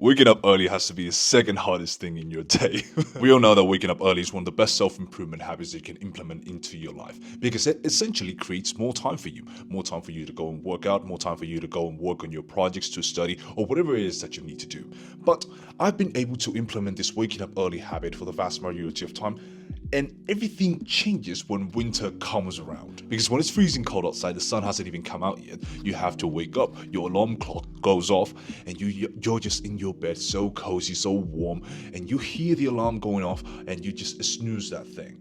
Waking up early has to be the second hardest thing in your day. We all know that waking up early is one of the best self-improvement habits you can implement into your life because it essentially creates more time for you. More time for you to go and work out, more time for you to go and work on your projects, to study, or whatever it is that you need to do. But I've been able to implement this waking up early habit for the vast majority of time, and everything changes when winter comes around. Because when it's freezing cold outside, the sun hasn't even come out yet, you have to wake up, your alarm clock goes off, and you're just in your bed, so cozy, so warm, and you hear the alarm going off, and you just snooze that thing.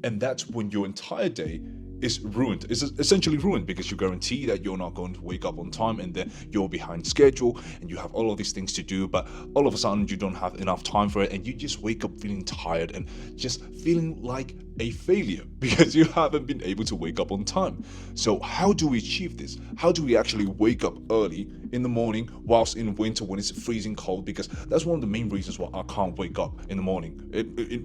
And that's when your entire day is ruined. It's essentially ruined because you guarantee that you're not going to wake up on time, and then you're behind schedule and you have all of these things to do, but all of a sudden you don't have enough time for it, and you just wake up feeling tired and just feeling like a failure because you haven't been able to wake up on time. So how do we achieve this? How do we actually wake up early in the morning whilst in winter when it's freezing cold? Because that's one of the main reasons why I can't wake up in the morning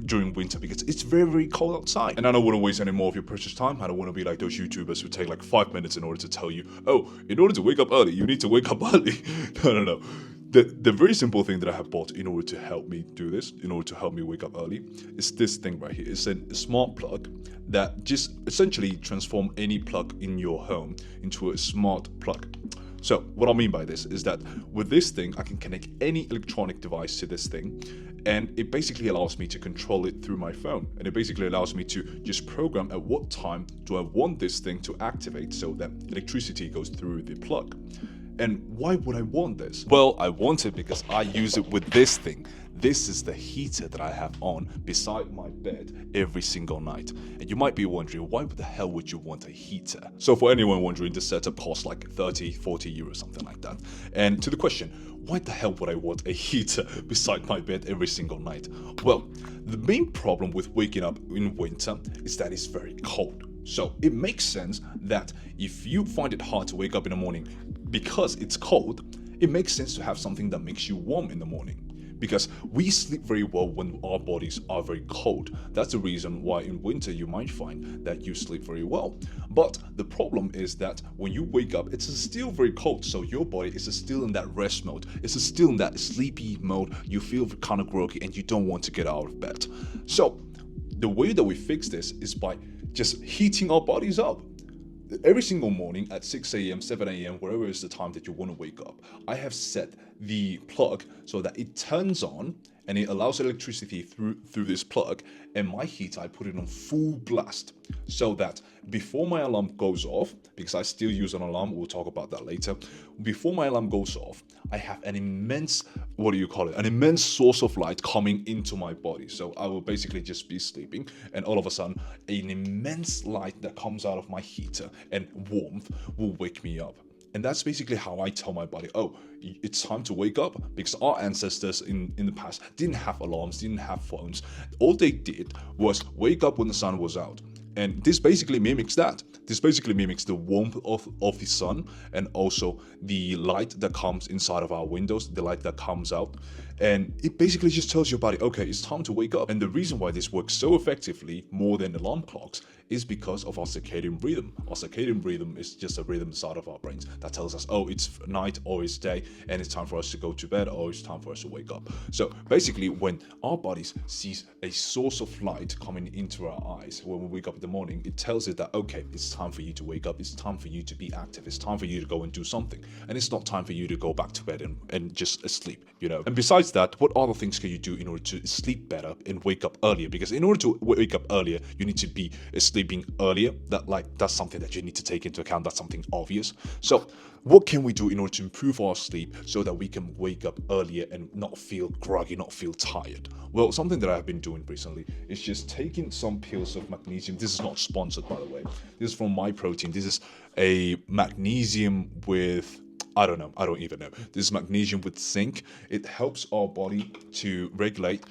during winter, because it's very, very cold outside. And I don't want to waste any more of your precious time. I don't want to be like those YouTubers who take like 5 minutes in order to tell you, oh, in order to wake up early, you need to wake up early. No. The very simple thing that I have bought in order to help me do this, in order to help me wake up early, is this thing right here. It's a smart plug that just essentially transforms any plug in your home into a smart plug. So what I mean by this is that with this thing, I can connect any electronic device to this thing, and it basically allows me to control it through my phone. And it basically allows me to just program at what time do I want this thing to activate so that electricity goes through the plug. And why would I want this? Well, I want it because I use it with this thing. This is the heater that I have on beside my bed every single night. And you might be wondering, why the hell would you want a heater? So for anyone wondering, this setup costs like 30, 40 euros, something like that. And to the question, why the hell would I want a heater beside my bed every single night? Well, the main problem with waking up in winter is that it's very cold. So it makes sense that if you find it hard to wake up in the morning because it's cold, it makes sense to have something that makes you warm in the morning. Because we sleep very well when our bodies are very cold. That's the reason why in winter you might find that you sleep very well. But the problem is that when you wake up, it's still very cold. So your body is still in that rest mode. It's still in that sleepy mode. You feel kind of groggy and you don't want to get out of bed. So the way that we fix this is by just heating our bodies up. Every single morning at 6 a.m., 7 a.m., wherever is the time that you want to wake up, I have set the plug so that it turns on and it allows electricity through this plug, and my heater, I put it on full blast so that before my alarm goes off, because I still use an alarm, we'll talk about that later, before my alarm goes off, I have an immense, an immense source of light coming into my body. So I will basically just be sleeping, and all of a sudden an immense light that comes out of my heater and warmth will wake me up. And that's basically how I tell my body, oh, it's time to wake up. Because our ancestors in the past didn't have alarms, didn't have phones. All they did was wake up when the sun was out. And this basically mimics that. This basically mimics the warmth of the sun, and also the light that comes inside of our windows, the light that comes out. And it basically just tells your body, okay, it's time to wake up. And the reason why this works so effectively more than alarm clocks is because of our circadian rhythm. Our circadian rhythm is just a rhythm inside of our brains that tells us, oh, it's night or it's day, and it's time for us to go to bed, or it's time for us to wake up. So basically, when our bodies sees a source of light coming into our eyes when we wake up in the morning, it tells it that, okay, it's time for you to wake up, it's time for you to be active, it's time for you to go and do something, and it's not time for you to go back to bed and just sleep, you know. And besides that, what other things can you do in order to sleep better and wake up earlier? Because in order to wake up earlier, you need to be sleeping earlier. That's something that you need to take into account. That's something obvious. So what can we do in order to improve our sleep so that we can wake up earlier and not feel groggy, not feel tired? Well, something that I've been doing recently is just taking some pills of magnesium. This is not sponsored, by the way. This is from MyProtein. This is a magnesium with, I don't even know. This is magnesium with zinc. It helps our body to regulate,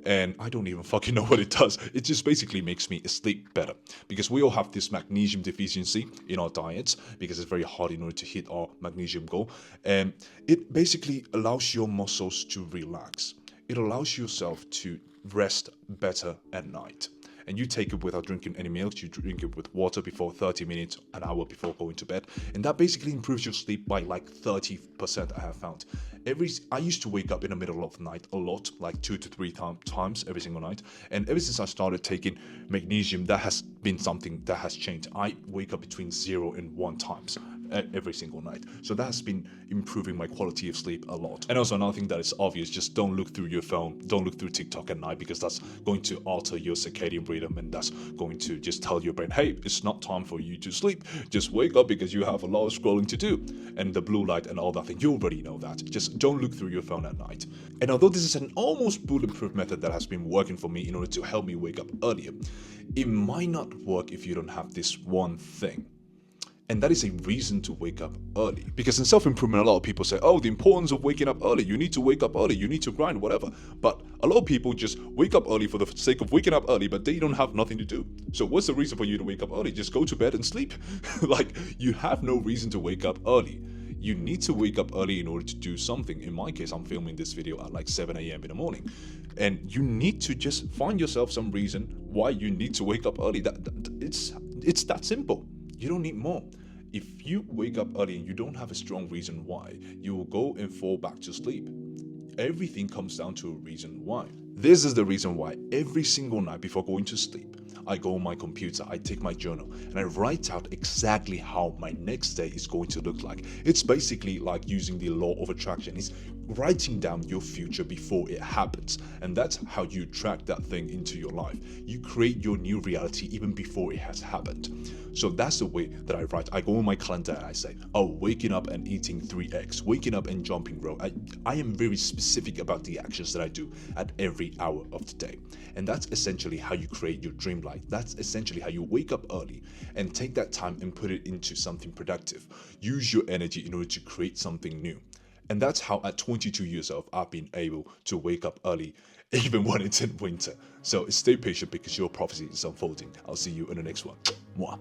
and I don't even fucking know what it does. It just basically makes me sleep better, because we all have this magnesium deficiency in our diets because it's very hard in order to hit our magnesium goal. And it basically allows your muscles to relax. It allows yourself to rest better at night. And you take it without drinking any milk. You drink it with water before 30 minutes, an hour before going to bed. And that basically improves your sleep by like 30%, I have found. I used to wake up in the middle of the night a lot, like 2 to 3 times every single night. And ever since I started taking magnesium, that has been something that has changed. I wake up between 0 and 1 times every single night. So that has been improving my quality of sleep a lot. And also another thing that is obvious, just don't look through your phone, don't look through TikTok at night, because that's going to alter your circadian rhythm, and that's going to just tell your brain, hey, it's not time for you to sleep. Just wake up because you have a lot of scrolling to do. And the blue light and all that thing, you already know that. Just don't look through your phone at night. And although this is an almost bulletproof method that has been working for me in order to help me wake up earlier, it might not work if you don't have this one thing. And that is a reason to wake up early. Because in self-improvement, a lot of people say, oh, the importance of waking up early. You need to wake up early. You need to grind, whatever. But a lot of people just wake up early for the sake of waking up early, but they don't have nothing to do. So what's the reason for you to wake up early? Just go to bed and sleep. Like, you have no reason to wake up early. You need to wake up early in order to do something. In my case, I'm filming this video at like 7 a.m. in the morning. And you need to just find yourself some reason why you need to wake up early. It's that simple. You don't need more. If you wake up early and you don't have a strong reason why, you will go and fall back to sleep. Everything comes down to a reason why. This is the reason why every single night before going to sleep, I go on my computer, I take my journal, and I write out exactly how my next day is going to look like. It's basically like using the law of attraction. It's writing down your future before it happens. And that's how you track that thing into your life. You create your new reality even before it has happened. So that's the way that I write. I go on my calendar and I say, oh, waking up and eating 3 eggs, waking up and jumping rope. I am very specific about the actions that I do at every hour of the day. And that's essentially how you create your dream life. That's essentially how you wake up early and take that time and put it into something productive. Use your energy in order to create something new. And that's how at 22 years old, I've been able to wake up early, even when it's in winter. So stay patient because your prophecy is unfolding. I'll see you in the next one. Mwah.